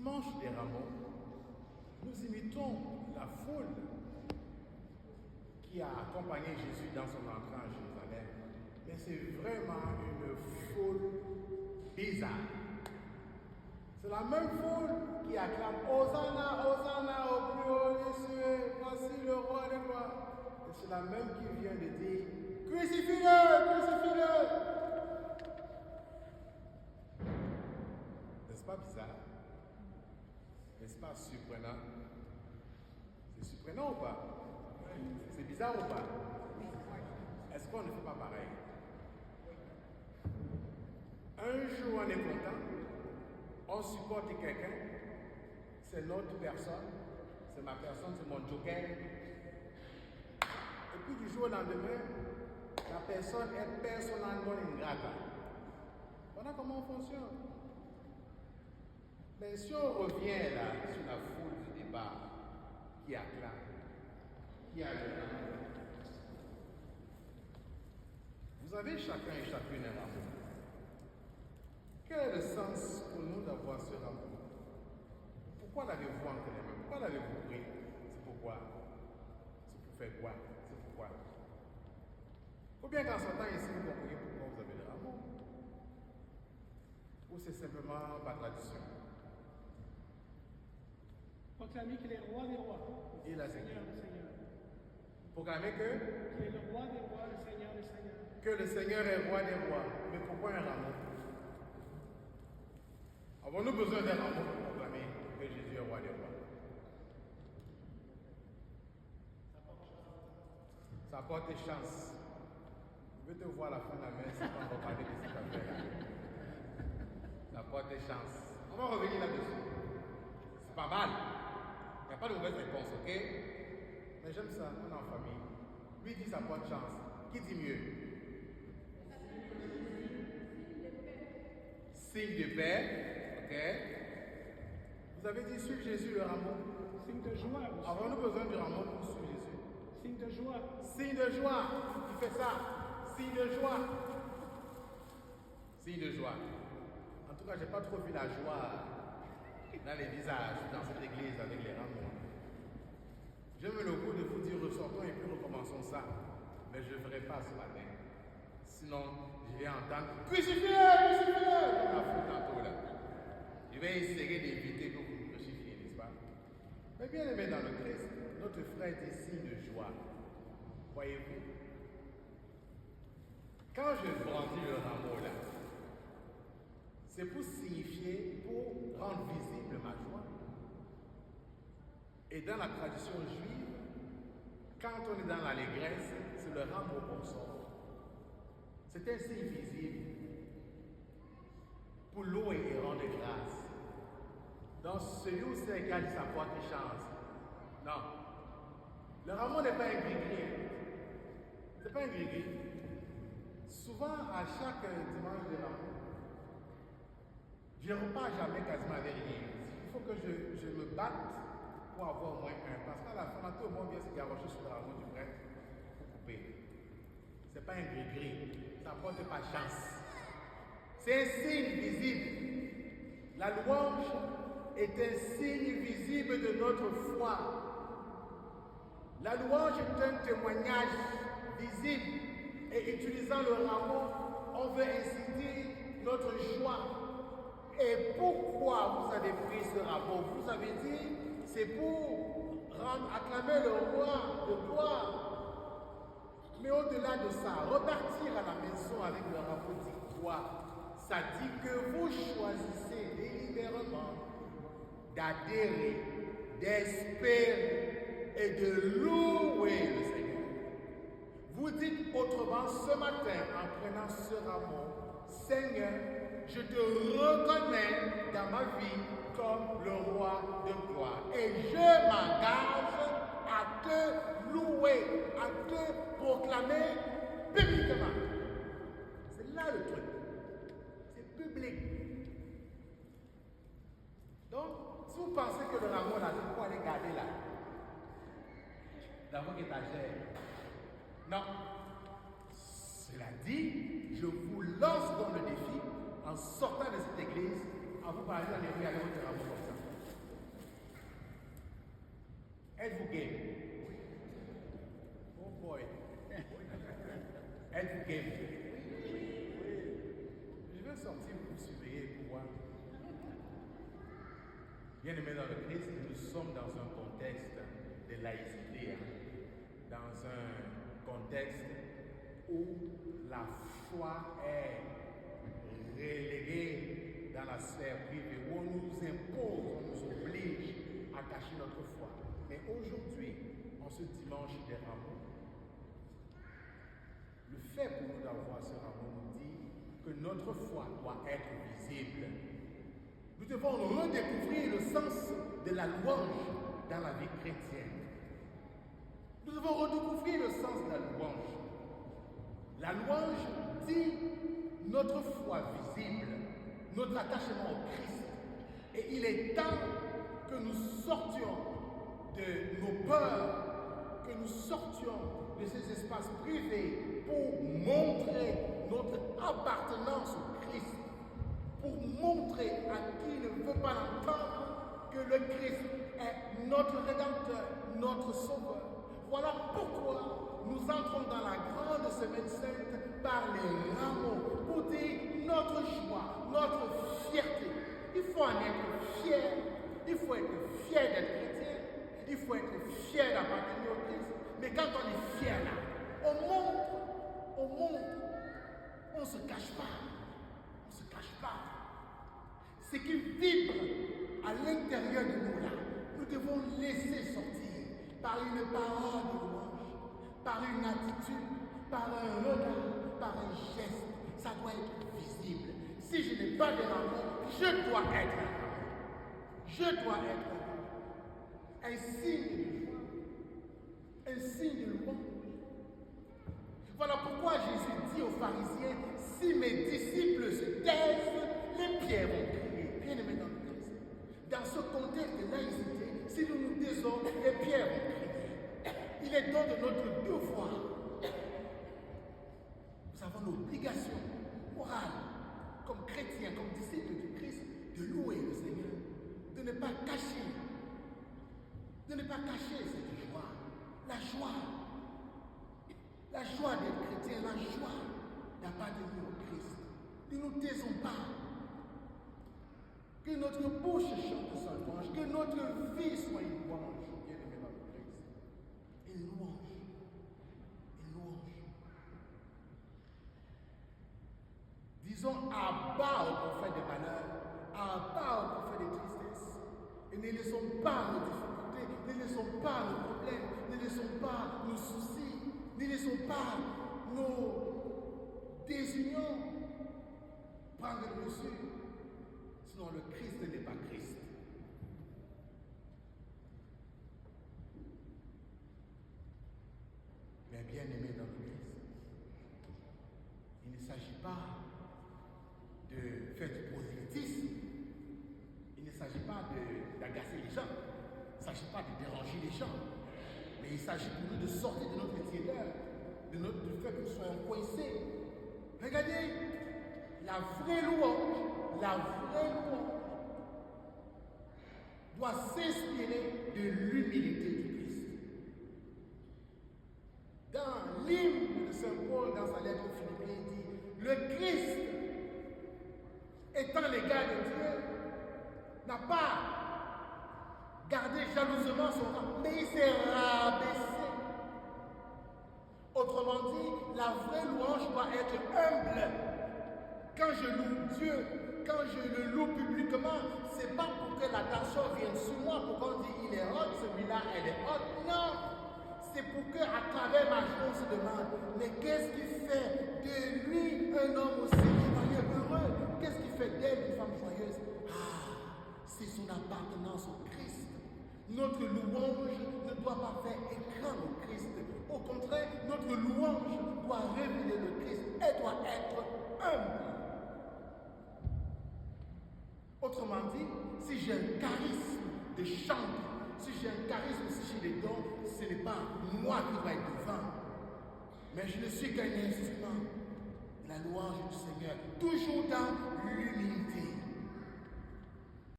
dimanche des Rameaux, nous imitons la foule qui a accompagné Jésus dans son entrée à Jérusalem. Mais c'est vraiment une foule bizarre. C'est la même foule qui acclame Hosanna, Hosanna au plus haut des cieux, voici le roi des rois. Et c'est la même qui vient de dire crucifie-le, crucifie-le. N'est-ce pas bizarre? N'est-ce pas surprenant? C'est surprenant ou pas? C'est bizarre ou pas? Est-ce qu'on ne fait pas pareil? Un jour on est content, on supporte quelqu'un, c'est notre personne, c'est ma personne, c'est mon joker. Et puis du jour au lendemain, la personne est personnellement ingrate. Voilà comment on fonctionne. Mais si on revient là sur la foule du débat qui acclame, qui acclame, vous avez chacun et chacune un amour. Quel est le sens pour nous d'avoir ce amour? Pourquoi l'avez-vous entre les mains? Pourquoi l'avez-vous pris? C'est pourquoi? C'est pour faire quoi? C'est pourquoi? Il faut bien qu'en sortant ici, vous compreniez pourquoi vous avez le amour. Ou c'est simplement par tradition? Proclamer qu'il est roi des rois. Et la Seigneur, le Seigneur. Proclamer Qu'il est le roi des rois, le Seigneur des seigneurs. que le Seigneur est roi des rois. Mais pourquoi un amour? Avons-nous besoin d'un amour pour proclamer que Jésus est roi des rois? Ça apporte des chances. Je veux te voir à la fin de la messe quand on va parler de cette affaire-là. Ça apporte des chances. On va revenir là-dessus. C'est pas mal. Il n'y a pas de mauvaise réponse, ok? Mais j'aime ça, on est en famille. Lui dit ça porte chance. Qui dit mieux? Signe de paix, ok? Vous avez dit suivre Jésus le rameau. Signe de joie. Avons-nous besoin du rameau pour suivre Jésus? Signe de joie. Signe de joie. Tu fais ça. Signe de joie. Signe de joie. En tout cas, je n'ai pas trop vu la joie dans les visages, dans cette église avec les rameaux. J'aime le goût de vous dire ressortons et puis recommençons ça. Mais je ne le ferai pas ce matin. Sinon, je vais entendre crucifiez, crucifiez comme la foule tantôt là. Je vais essayer d'éviter que vous me crucifiez, n'est-ce pas? Mais bien aimé dans le Christ, notre frère est signe de joie. Voyez-vous? Quand je brandis le rameau là, c'est pour signifier, pour rendre visible ma joie. Et dans la tradition juive, quand on est dans l'allégresse, c'est le rameau qu'on sort. C'est un signe visible pour louer et rendre grâce. Donc celui où c'est égal, ça porte chance. Non. Le rameau n'est pas un gris-gris. Ce n'est pas un gris-gris. Souvent, à chaque dimanche de rameau, je ne repars jamais quasiment avec rien. Il faut que je me batte pour avoir au moins un. Parce qu'à la fin, tout le monde vient se garrocher sur le rameau du prêtre pour couper. Ce n'est pas un gris-gris. Ça ne porte pas chance. C'est un signe visible. La louange est un signe visible de notre foi. La louange est un témoignage visible. Et utilisant le rameau, on veut inciter notre joie. Et pourquoi vous avez pris ce rameau? Vous avez dit, c'est pour acclamer le roi de gloire. Mais au-delà de ça, repartir à la maison avec le rameau dit quoi? Ça dit que vous choisissez délibérément d'adhérer, d'espérer et de louer le Seigneur. Vous dites autrement ce matin en prenant ce rameau, Seigneur, je te reconnais dans ma vie comme le roi de gloire. Et je m'engage à te louer, à te proclamer publiquement. C'est là le truc. C'est public. Donc, si vous pensez que le rameau là, il faut aller garder là, dans votre étagère. Non. Cela dit, je vous lance dans le défi, en sortant de cette église, à vous parler dans les rues avec votre rameau comme ça. Êtes-vous game? Oh boy. Êtes-vous game? Je vais sortir pour vous surveiller pour voir. Bien aimé dans le Christ, nous sommes dans un contexte de laïcité, hein, dans un contexte où la foi est reléguée dans la sphère privée, où on nous impose, on nous oblige à cacher notre foi. Mais aujourd'hui, en ce dimanche des rameaux, le fait pour nous d'avoir ce rameau nous dit que notre foi doit être visible. Nous devons redécouvrir le sens de la louange dans la vie chrétienne. Nous devons redécouvrir le sens de la louange. La louange dit notre foi visible, notre attachement au Christ. Et il est temps que nous sortions de nos peurs, que nous sortions de ces espaces privés pour montrer notre appartenance au Christ, pour montrer à qui ne veut pas l'entendre que le Christ est notre Rédempteur, notre Sauveur. Voilà pourquoi nous entrons dans la grande semaine sainte par les rameaux pour dire notre joie, notre fierté. Il faut en être fier, il faut être fier d'être chrétien, il faut être fier d'appartenir au Christ. Mais quand on est fier là, on montre, on ne se cache pas, on ne se cache pas. Ce qui vibre à l'intérieur de nous là, nous devons laisser sortir par une parole de louange, par une attitude, par un regard, par un geste. Ça doit être visible. Si je n'ai pas de rameau, je dois être un rameau. Je dois être un signe de joie, un signe de louange. Voilà pourquoi Jésus dit aux pharisiens, si mes disciples se taisent, les pierres vont crier. Bien aimé dans le Christ. Dans ce contexte de laïcité, si nous nous taisons, les pierres vont crier. Il est donc de notre devoir. Nous avons l'obligation morale, comme chrétiens, comme disciples du Christ, de louer le Seigneur, de ne pas cacher cette joie, la joie d'être chrétien, la joie d'appartenir au Christ. Ne nous taisons pas. Que notre bouche chante sa louange, que notre vie soit une louange, bien aimé dans le Christ. Une louange. Une louange. Disons à bas au prophète des malheurs, à bas au prophète des tristesses. Et ne laissons pas nos difficultés, ne laissons pas nos problèmes, ne laissons pas nos soucis, ne laissons pas nos désunions prendre le dessus. Sinon, le Christ n'est pas Christ. Mais bien aimé dans le Christ, il ne s'agit pas de faire du prosélytisme. Il ne s'agit pas d'agacer les gens. Il ne s'agit pas de déranger les gens. Mais il s'agit pour nous de sortir de notre tiédeur, du fait que nous soyons coincés. Regardez, la vraie louange doit s'inspirer de l'humilité du Christ. Dans l'hymne de Saint Paul, dans sa lettre aux Philippiens, il dit, le Christ, étant l'égal de Dieu, n'a pas gardé jalousement son rang, mais il s'est rabaissé. Autrement dit, la vraie louange doit être humble. Quand je loue Dieu, quand je le loue publiquement, c'est pas pour que l'attention vienne sur moi, pour qu'on dise il est hot, celui-là, elle est hot. Non! C'est pour qu'à travers ma joie, on se demande, mais qu'est-ce qui fait de lui un homme aussi joyeux, heureux? Qu'est-ce qui fait d'elle une femme joyeuse? Ah, c'est son appartenance au Christ. Notre louange ne doit pas faire écran au Christ. Au contraire, notre louange doit révéler le Christ. Elle doit être humble. Autrement dit, si j'ai un charisme de chanter, si j'ai un charisme, si j'ai des dons, ce n'est pas moi qui dois être devant. Mais je ne suis qu'un instrument de la louange du Seigneur, toujours dans l'humilité.